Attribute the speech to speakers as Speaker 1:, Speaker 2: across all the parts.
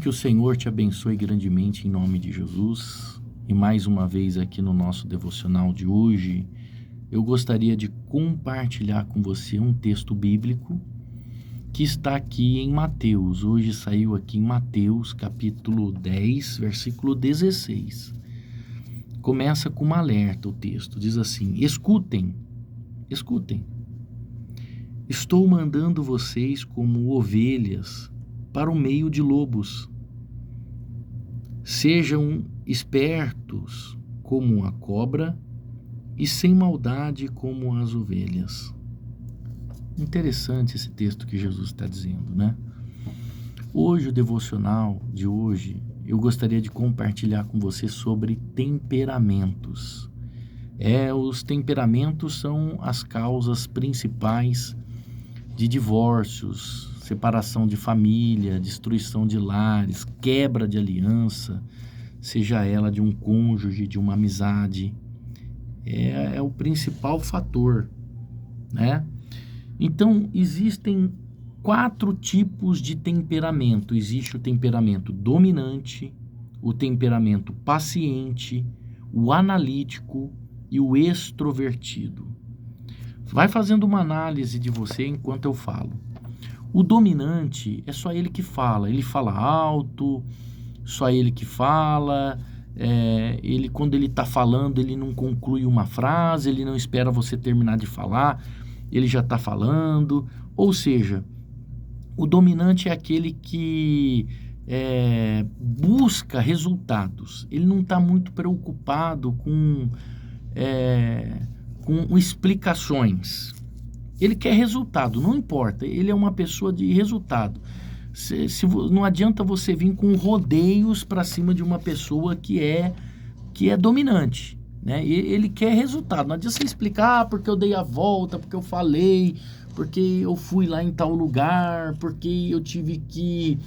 Speaker 1: Que o Senhor te abençoe grandemente em nome de Jesus. E mais uma vez aqui no nosso devocional de hoje, eu gostaria de compartilhar com você um texto bíblico que está aqui em Mateus. Hoje saiu aqui em Mateus, capítulo 10, versículo 16. Começa com um alerta o texto, diz assim: escutem, estou mandando vocês como ovelhas para o meio de lobos. Sejam espertos como a cobra e sem maldade como as ovelhas. Interessante esse texto que Jesus está dizendo, né? Hoje, o devocional de hoje, eu gostaria de compartilhar com você sobre temperamentos. Os temperamentos são as causas principais de divórcios, separação de família, destruição de lares, quebra de aliança, seja ela de um cônjuge, de uma amizade. É o principal fator, né? Então, existem 4 tipos de temperamento. Existe o temperamento dominante, o temperamento paciente, o analítico e o extrovertido. Vai fazendo uma análise de você enquanto eu falo. O dominante é só ele que fala. Ele fala alto, só ele que fala. Quando ele está falando, ele não conclui uma frase, ele não espera você terminar de falar, ele já está falando. Ou seja, o dominante é aquele que busca resultados. Ele não está muito preocupado com explicações. Ele quer resultado, não importa. Ele é uma pessoa de resultado. Não adianta você vir com rodeios para cima de uma pessoa que é dominante, né? Ele quer resultado. Não adianta você explicar porque eu dei a volta, porque eu falei, porque eu fui lá em tal lugar, porque eu tive que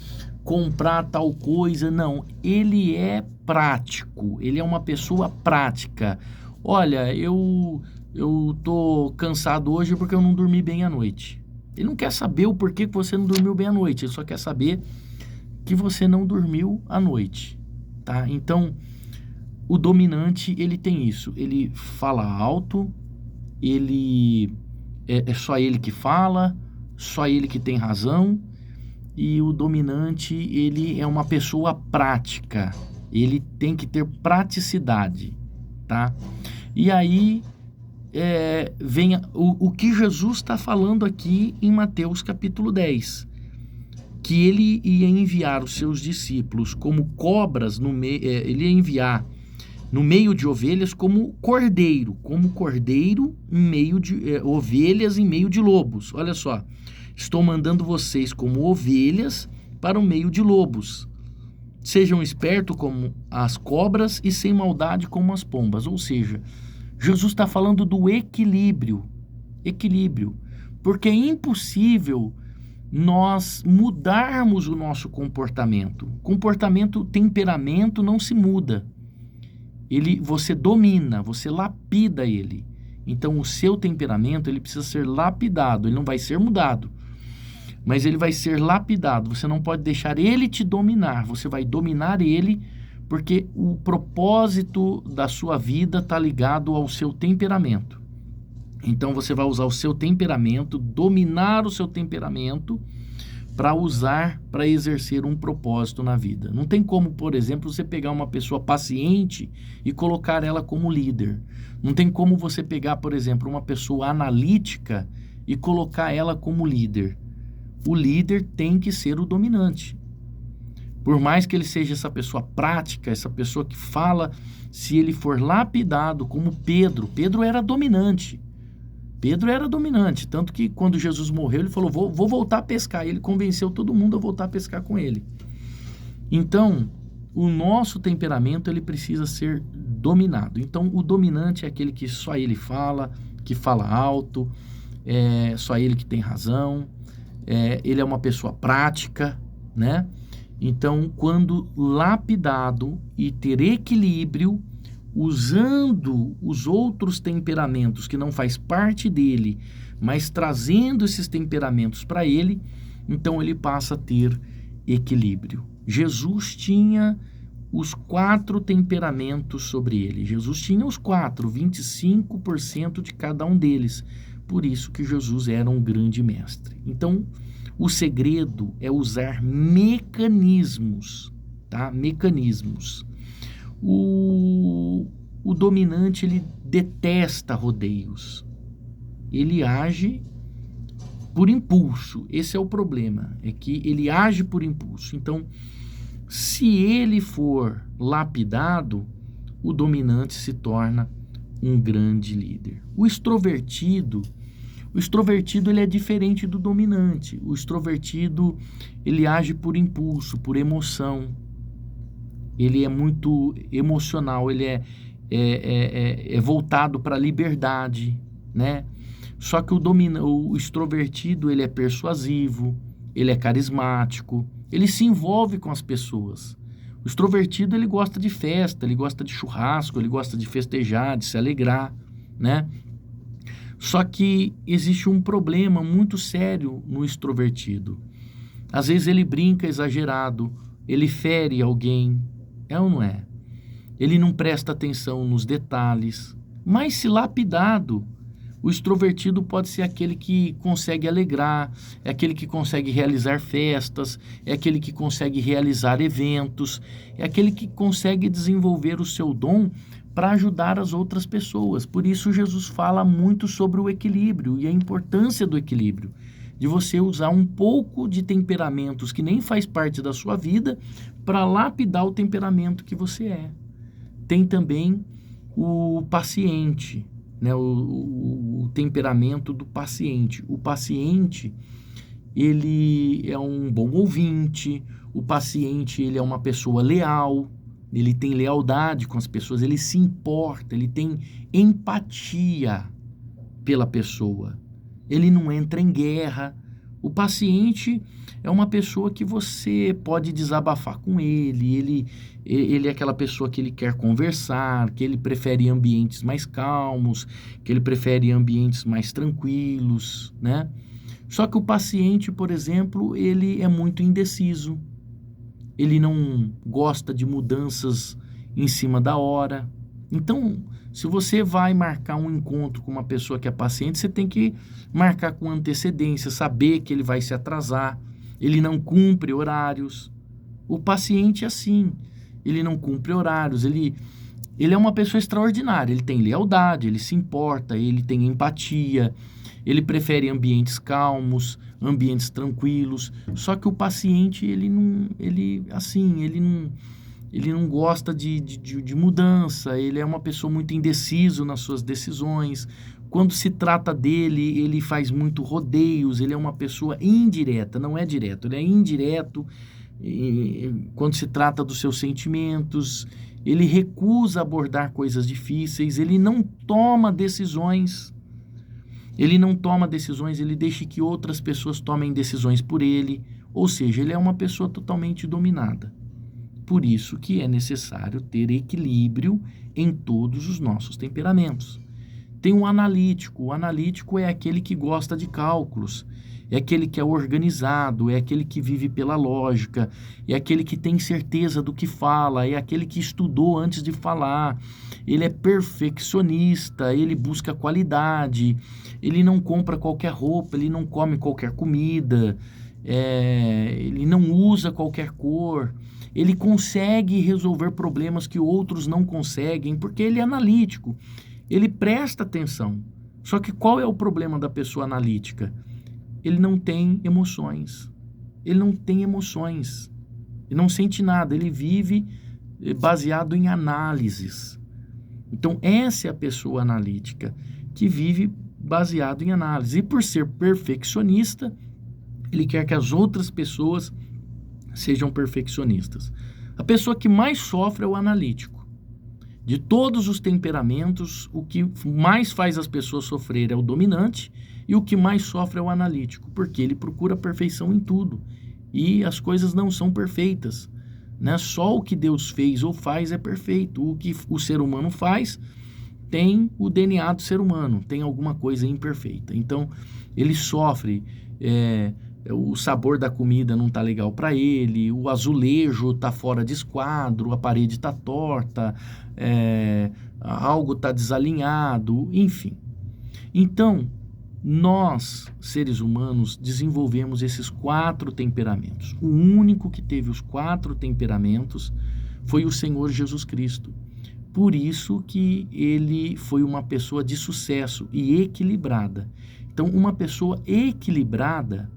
Speaker 1: comprar tal coisa. Não, ele é prático. Ele é uma pessoa prática. Olha, eu tô cansado hoje porque eu não dormi bem à noite. Ele não quer saber o porquê que você não dormiu bem à noite. Ele só quer saber que você não dormiu à noite, tá? Então, o dominante, ele tem isso. Ele fala alto, ele é só ele que fala, só ele que tem razão. E o dominante, ele é uma pessoa prática. Ele tem que ter praticidade, tá? E aí vem o que Jesus está falando aqui em Mateus capítulo 10, que ele ia enviar os seus discípulos como cobras ele ia enviar no meio de ovelhas como cordeiro em meio de ovelhas em meio de lobos. Olha só, estou mandando vocês como ovelhas para o meio de lobos. Sejam espertos como as cobras e sem maldade como as pombas. Ou seja, Jesus está falando do equilíbrio, porque é impossível nós mudarmos o nosso comportamento. Temperamento não se muda. Você domina, você lapida ele. Então, o seu temperamento, ele precisa ser lapidado, ele não vai ser mudado, mas ele vai ser lapidado. Você não pode deixar ele te dominar, você vai dominar ele, porque o propósito da sua vida está ligado ao seu temperamento. Então você vai usar o seu temperamento, dominar o seu temperamento para exercer um propósito na vida. Não tem como, por exemplo, você pegar uma pessoa paciente e colocar ela como líder. Não tem como você pegar, por exemplo, uma pessoa analítica e colocar ela como líder. O líder tem que ser o dominante. Por mais que ele seja essa pessoa prática, essa pessoa que fala, se ele for lapidado como Pedro era dominante. Tanto que quando Jesus morreu, ele falou, vou voltar a pescar. E ele convenceu todo mundo a voltar a pescar com ele. Então, o nosso temperamento, ele precisa ser dominado. Então, o dominante é aquele que só ele fala, que fala alto, só ele que tem razão, ele é uma pessoa prática, né? Então, quando lapidado e ter equilíbrio, usando os outros temperamentos que não faz parte dele, mas trazendo esses temperamentos para ele, então ele passa a ter equilíbrio. Jesus tinha os 4 temperamentos sobre ele. Jesus tinha os 4, 25% de cada um deles. Por isso que Jesus era um grande mestre. Então, o segredo é usar mecanismos, tá? Mecanismos. O dominante, ele detesta rodeios. Ele age por impulso. Esse é o problema, é que ele age por impulso. Então, se ele for lapidado, o dominante se torna um grande líder. O extrovertido ele é diferente do dominante. O extrovertido, ele age por impulso, por emoção. Ele é muito emocional, ele é voltado para a liberdade, né? Só que o extrovertido, ele é persuasivo, ele é carismático, ele se envolve com as pessoas. O extrovertido, ele gosta de festa, ele gosta de churrasco, ele gosta de festejar, de se alegrar, né? Só que existe um problema muito sério no extrovertido. Às vezes ele brinca exagerado, ele fere alguém, é ou não é? Ele não presta atenção nos detalhes, mas se lapidado, o extrovertido pode ser aquele que consegue alegrar, é aquele que consegue realizar festas, é aquele que consegue realizar eventos, é aquele que consegue desenvolver o seu dom para ajudar as outras pessoas. Por isso Jesus fala muito sobre o equilíbrio e a importância do equilíbrio, de você usar um pouco de temperamentos que nem faz parte da sua vida para lapidar o temperamento que você é. Tem também o paciente, né? O temperamento do paciente. O paciente, ele é um bom ouvinte, o paciente, ele é uma pessoa leal, ele tem lealdade com as pessoas, ele se importa, ele tem empatia pela pessoa, ele não entra em guerra. O paciente é uma pessoa que você pode desabafar com ele é aquela pessoa que ele quer conversar, que ele prefere ambientes mais calmos, que ele prefere ambientes mais tranquilos, né? Só que o paciente, por exemplo, ele é muito indeciso, ele não gosta de mudanças em cima da hora. Então, se você vai marcar um encontro com uma pessoa que é paciente, você tem que marcar com antecedência, saber que ele vai se atrasar, ele não cumpre horários. O paciente é assim, ele não cumpre horários, ele é uma pessoa extraordinária, ele tem lealdade, ele se importa, ele tem empatia, ele prefere ambientes calmos, ambientes tranquilos. Só que o paciente, ele não gosta de mudança, ele é uma pessoa muito indeciso nas suas decisões. Quando se trata dele, ele faz muito rodeios, ele é uma pessoa indireta, não é direto, ele é indireto. Quando se trata dos seus sentimentos, ele recusa abordar coisas difíceis, ele não toma decisões, ele deixa que outras pessoas tomem decisões por ele, ou seja, ele é uma pessoa totalmente dominada. Por isso que é necessário ter equilíbrio em todos os nossos temperamentos. Tem o analítico é aquele que gosta de cálculos, é aquele que é organizado, é aquele que vive pela lógica, é aquele que tem certeza do que fala, é aquele que estudou antes de falar, ele é perfeccionista, ele busca qualidade, ele não compra qualquer roupa, ele não come qualquer comida, ele não usa qualquer cor, ele consegue resolver problemas que outros não conseguem, porque ele é analítico, ele presta atenção. Só que qual é o problema da pessoa analítica? Ele não tem emoções, ele não sente nada, ele vive baseado em análises. Então, essa é a pessoa analítica, que vive baseado em análise. E por ser perfeccionista, ele quer que as outras pessoas sejam perfeccionistas. A pessoa que mais sofre é o analítico. De todos os temperamentos, o que mais faz as pessoas sofrer é o dominante, e o que mais sofre é o analítico, porque ele procura a perfeição em tudo. E as coisas não são perfeitas, né? Só o que Deus fez ou faz é perfeito. O que o ser humano faz tem o DNA do ser humano, tem alguma coisa imperfeita. Então, ele sofre o sabor da comida não tá legal para ele, o azulejo tá fora de esquadro, a parede tá torta, algo tá desalinhado, enfim. Então, nós, seres humanos, desenvolvemos esses 4 temperamentos. O único que teve os 4 temperamentos foi o Senhor Jesus Cristo. Por isso que ele foi uma pessoa de sucesso e equilibrada. Então, uma pessoa equilibrada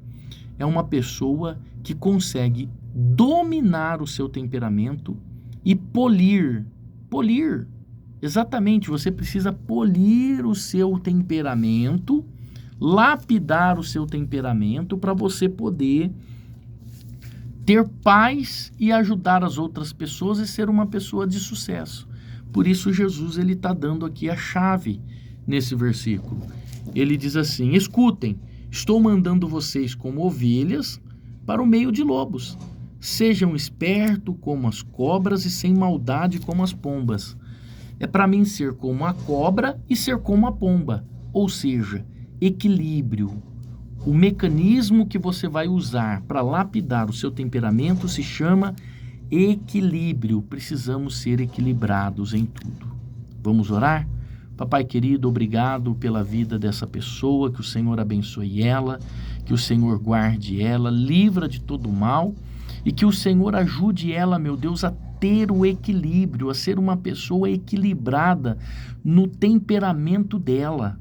Speaker 1: é uma pessoa que consegue dominar o seu temperamento e polir. Polir. Exatamente, você precisa polir o seu temperamento, lapidar o seu temperamento para você poder ter paz e ajudar as outras pessoas e ser uma pessoa de sucesso. Por isso Jesus ele está dando aqui a chave nesse versículo. Ele diz assim: escutem, estou mandando vocês como ovelhas para o meio de lobos. Sejam espertos como as cobras e sem maldade como as pombas. É para mim ser como a cobra e ser como a pomba. Ou seja, equilíbrio. O mecanismo que você vai usar para lapidar o seu temperamento se chama equilíbrio. Precisamos ser equilibrados em tudo. Vamos orar? Papai querido, obrigado pela vida dessa pessoa, que o Senhor abençoe ela, que o Senhor guarde ela, livra de todo mal e que o Senhor ajude ela, meu Deus, a ter o equilíbrio, a ser uma pessoa equilibrada no temperamento dela,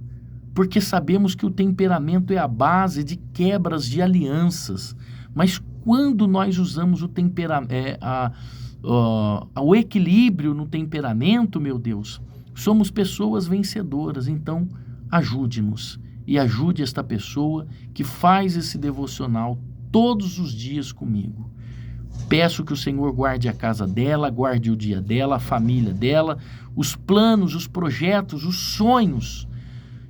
Speaker 1: porque sabemos que o temperamento é a base de quebras de alianças, mas quando nós usamos o equilíbrio no temperamento, meu Deus, somos pessoas vencedoras. Então, ajude-nos e ajude esta pessoa que faz esse devocional todos os dias comigo. Peço que o Senhor guarde a casa dela, guarde o dia dela, a família dela, os planos, os projetos, os sonhos.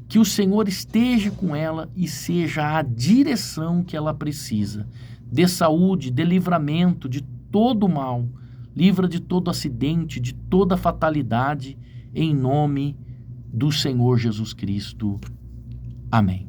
Speaker 1: Que o Senhor esteja com ela e seja a direção que ela precisa. Dê saúde, dê livramento de todo mal, livra de todo acidente, de toda fatalidade, em nome do Senhor Jesus Cristo. Amém.